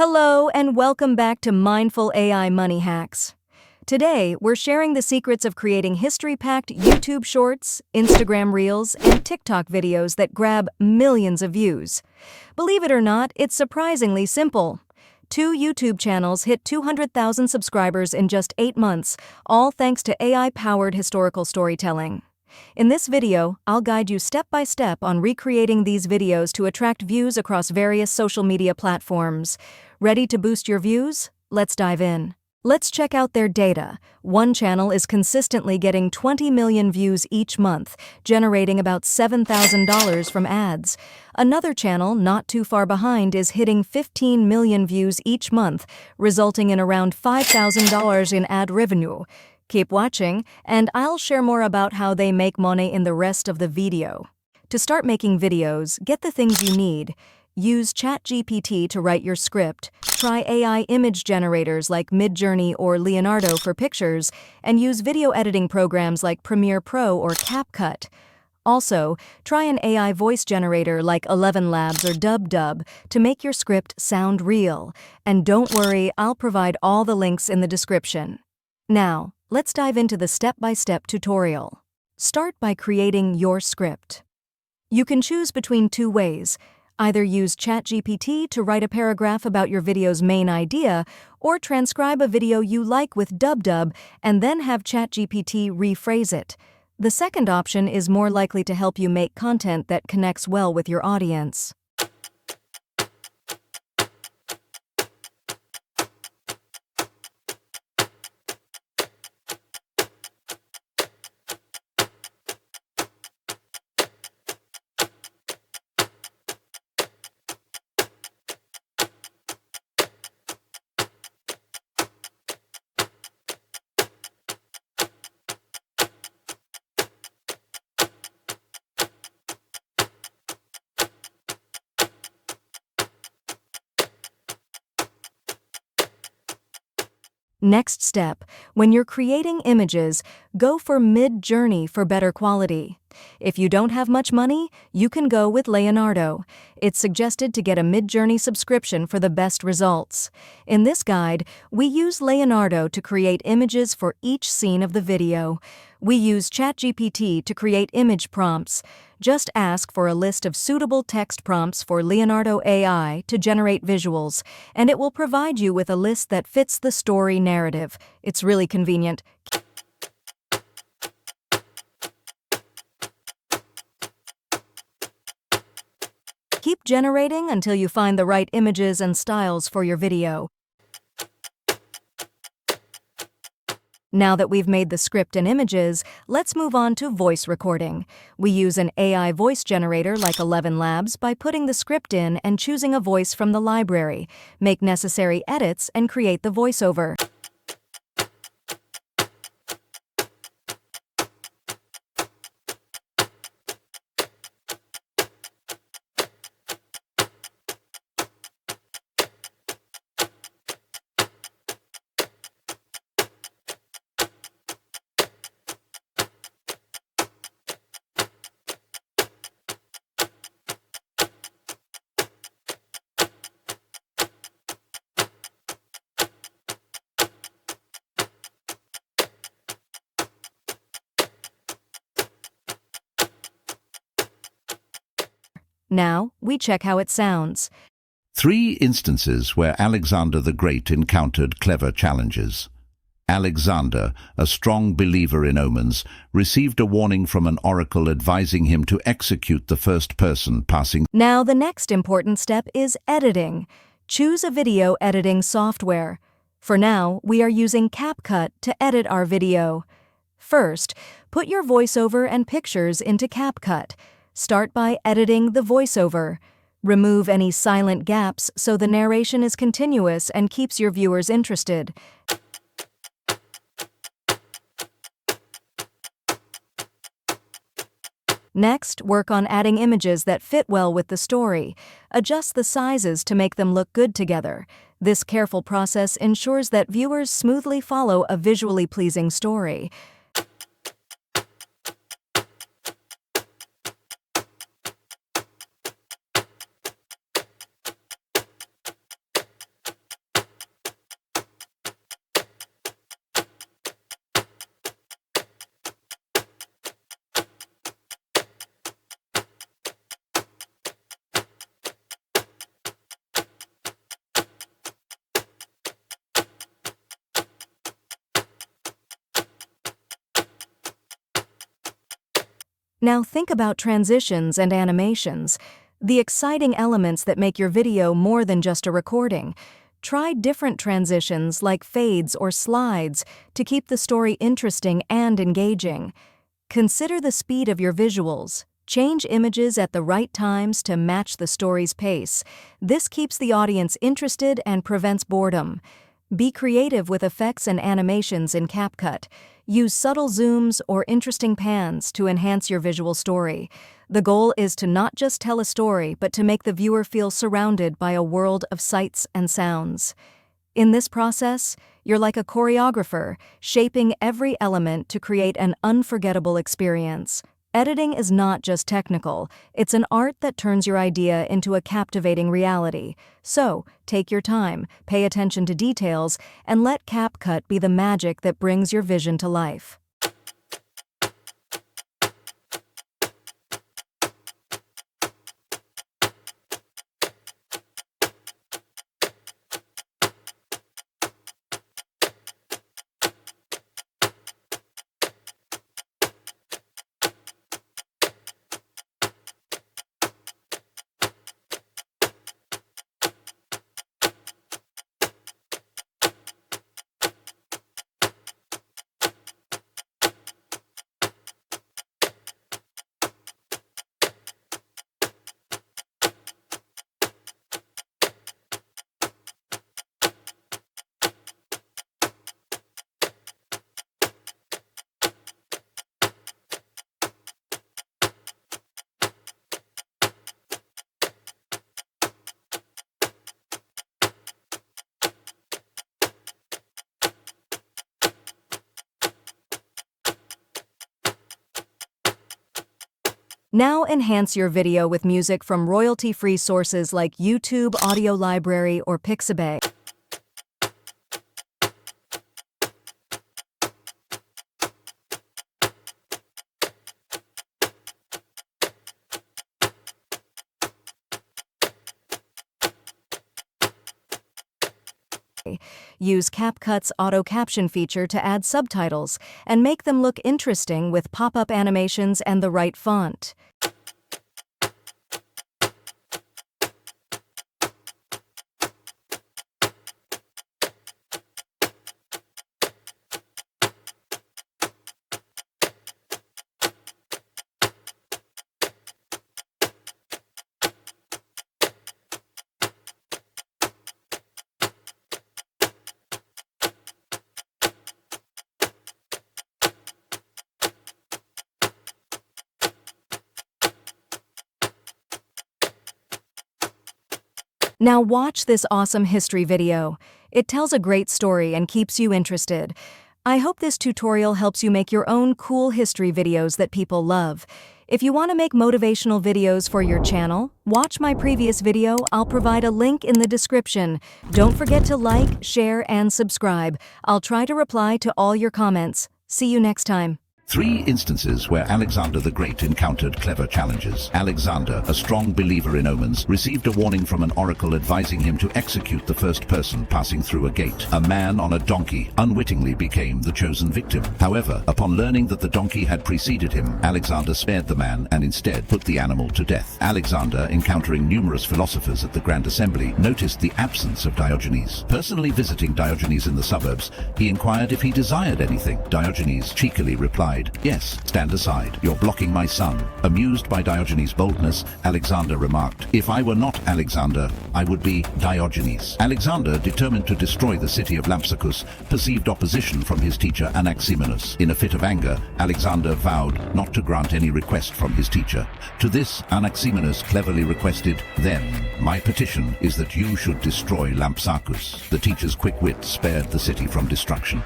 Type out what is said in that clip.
Hello and welcome back to Mindful AI Money Hacks. Today, we're sharing the secrets of creating history-packed YouTube Shorts, Instagram Reels, and TikTok videos that grab millions of views. Believe it or not, it's surprisingly simple. 2 YouTube channels hit 200,000 subscribers in just 8 months, all thanks to AI-powered historical storytelling. In this video, I'll guide you step by step on recreating these videos to attract views across various social media platforms. Ready to boost your views? Let's dive in. Let's check out their data. One channel is consistently getting 20 million views each month, generating about $7,000 from ads. Another channel, not too far behind, is hitting 15 million views each month, resulting in around $5,000 in ad revenue. Keep watching, and I'll share more about how they make money in the rest of the video. To start making videos, get the things you need. Use ChatGPT to write your script, try AI image generators like Midjourney or Leonardo for pictures, and use video editing programs like Premiere Pro or CapCut. Also, try an AI voice generator like 11 Labs or DubDub to make your script sound real. And don't worry, I'll provide all the links in the description. Now, let's dive into the step-by-step tutorial. Start by creating your script. You can choose between 2 ways. Either use ChatGPT to write a paragraph about your video's main idea, or transcribe a video you like with DubDub and then have ChatGPT rephrase it. The second option is more likely to help you make content that connects well with your audience. Next step, when you're creating images, go for Midjourney for better quality. If you don't have much money, you can go with Leonardo. It's suggested to get a Midjourney subscription for the best results. In this guide, we use Leonardo to create images for each scene of the video. We use ChatGPT to create image prompts. Just ask for a list of suitable text prompts for Leonardo.ai to generate visuals, and it will provide you with a list that fits the story narrative. It's really convenient. Keep generating until you find the right images and styles for your video. Now that we've made the script and images, let's move on to voice recording. We use an AI voice generator like 11 Labs by putting the script in and choosing a voice from the library. Make necessary edits and create the voiceover. Now, we check how it sounds. 3 instances where Alexander the Great encountered clever challenges. Alexander, a strong believer in omens, received a warning from an oracle advising him to execute the first person passing. Now, the next important step is editing. Choose a video editing software. For now, we are using CapCut to edit our video. First, put your voiceover and pictures into CapCut. Start by editing the voiceover. Remove any silent gaps so the narration is continuous and keeps your viewers interested. Next, work on adding images that fit well with the story. Adjust the sizes to make them look good together. This careful process ensures that viewers smoothly follow a visually pleasing story. Now think about transitions and animations, the exciting elements that make your video more than just a recording. Try different transitions like fades or slides to keep the story interesting and engaging. Consider the speed of your visuals. Change images at the right times to match the story's pace. This keeps the audience interested and prevents boredom. Be creative with effects and animations in CapCut. Use subtle zooms or interesting pans to enhance your visual story. The goal is to not just tell a story, but to make the viewer feel surrounded by a world of sights and sounds. In this process, you're like a choreographer, shaping every element to create an unforgettable experience. Editing is not just technical, it's an art that turns your idea into a captivating reality. So, take your time, pay attention to details, and let CapCut be the magic that brings your vision to life. Now enhance your video with music from royalty-free sources like YouTube, Audio Library, or Pixabay. Use CapCut's auto caption feature to add subtitles and make them look interesting with pop-up animations and the right font. Now watch this awesome history video. It tells a great story and keeps you interested. I hope this tutorial helps you make your own cool history videos that people love. If you want to make motivational videos for your channel, watch my previous video. I'll provide a link in the description. Don't forget to like, share, and subscribe. I'll try to reply to all your comments. See you next time. 3 instances where Alexander the Great encountered clever challenges. Alexander, a strong believer in omens, received a warning from an oracle advising him to execute the first person passing through a gate. A man on a donkey unwittingly became the chosen victim. However, upon learning that the donkey had preceded him, Alexander spared the man and instead put the animal to death. Alexander, encountering numerous philosophers at the Grand Assembly, noticed the absence of Diogenes. Personally visiting Diogenes in the suburbs, he inquired if he desired anything. Diogenes cheekily replied, "Yes, stand aside. You're blocking my sun." Amused by Diogenes' boldness, Alexander remarked, "If I were not Alexander, I would be Diogenes." Alexander, determined to destroy the city of Lampsacus, perceived opposition from his teacher Anaximenes. In a fit of anger, Alexander vowed not to grant any request from his teacher. To this, Anaximenes cleverly requested, "Then, my petition is that you should destroy Lampsacus." The teacher's quick wit spared the city from destruction.